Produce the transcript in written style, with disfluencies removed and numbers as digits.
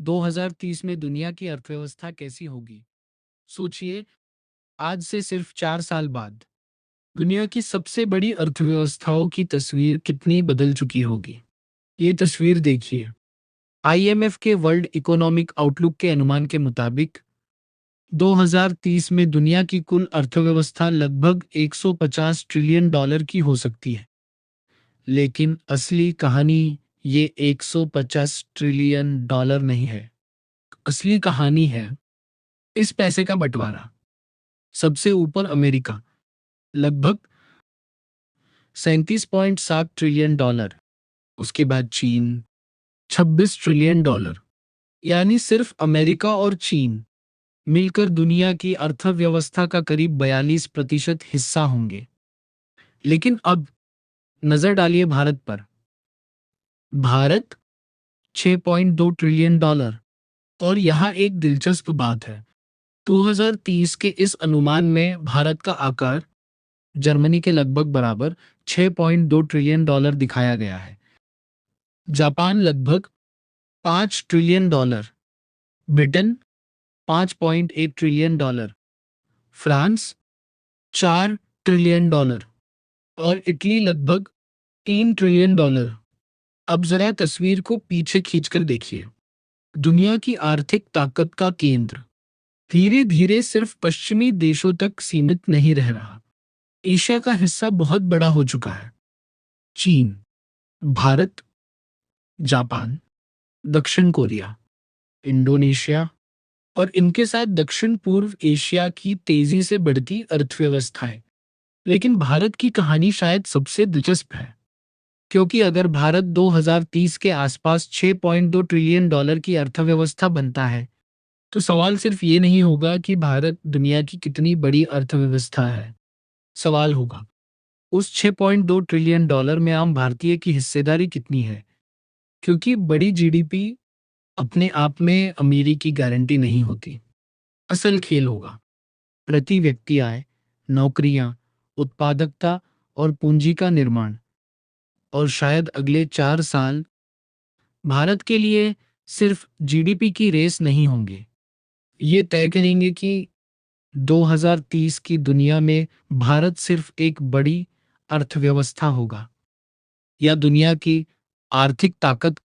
2030 में दुनिया की अर्थव्यवस्था कैसी होगी? सोचिए, आज से सिर्फ 4 साल बाद दुनिया की सबसे बड़ी अर्थव्यवस्थाओं की तस्वीर कितनी बदल चुकी होगी। ये तस्वीर देखिए। आईएमएफ के वर्ल्ड इकोनॉमिक आउटलुक के अनुमान के मुताबिक 2030 में दुनिया की कुल अर्थव्यवस्था लगभग 150 ट्रिलियन डॉलर की हो सकती है। लेकिन असली कहानी ये 150 ट्रिलियन डॉलर नहीं है। असली कहानी है इस पैसे का बंटवारा। सबसे ऊपर अमेरिका, लगभग 37.7 ट्रिलियन डॉलर। उसके बाद चीन, 26 ट्रिलियन डॉलर। यानी सिर्फ अमेरिका और चीन मिलकर दुनिया की अर्थव्यवस्था का करीब 42% हिस्सा होंगे। लेकिन अब नजर डालिए भारत पर। Bharat 6.2 trillion dollar. और यहाँ एक दिलचस्प बात है। 2030 के इस अनुमान में भारत का आकार जर्मनी के लगभग बराबर 6.2 ट्रिलियन डॉलर दिखाया गया है। जापान लगभग 5 trillion dollar, Britain 5.8 trillion dollar, France 4 trillion dollar और इटली लगभग 3 ट्रिलियन डॉलर। अब जरा तस्वीर को पीछे खींचकर देखिए। दुनिया की आर्थिक ताकत का केंद्र धीरे धीरे सिर्फ पश्चिमी देशों तक सीमित नहीं रह रहा। एशिया का हिस्सा बहुत बड़ा हो चुका है। चीन, भारत, जापान, दक्षिण कोरिया, इंडोनेशिया और इनके साथ दक्षिण पूर्व एशिया की तेजी से बढ़ती अर्थव्यवस्थाएं। लेकिन भारत की कहानी शायद सबसे दिलचस्प है, क्योंकि अगर भारत 2030 के आसपास 6.2 ट्रिलियन डॉलर की अर्थव्यवस्था बनता है, तो सवाल सिर्फ ये नहीं होगा कि भारत दुनिया की कितनी बड़ी अर्थव्यवस्था है। सवाल होगा, उस 6.2 ट्रिलियन डॉलर में आम भारतीय की हिस्सेदारी कितनी है? क्योंकि बड़ी जीडीपी अपने आप में अमीरी की गारंटी नहीं होती। असल खेल होगा प्रति व्यक्ति आय, नौकरियां, उत्पादकता और पूंजी का निर्माण। और शायद अगले 4 साल भारत के लिए सिर्फ जीडीपी की रेस नहीं होंगे। ये तय करेंगे कि 2030 की दुनिया में भारत सिर्फ एक बड़ी अर्थव्यवस्था होगा या दुनिया की आर्थिक ताकत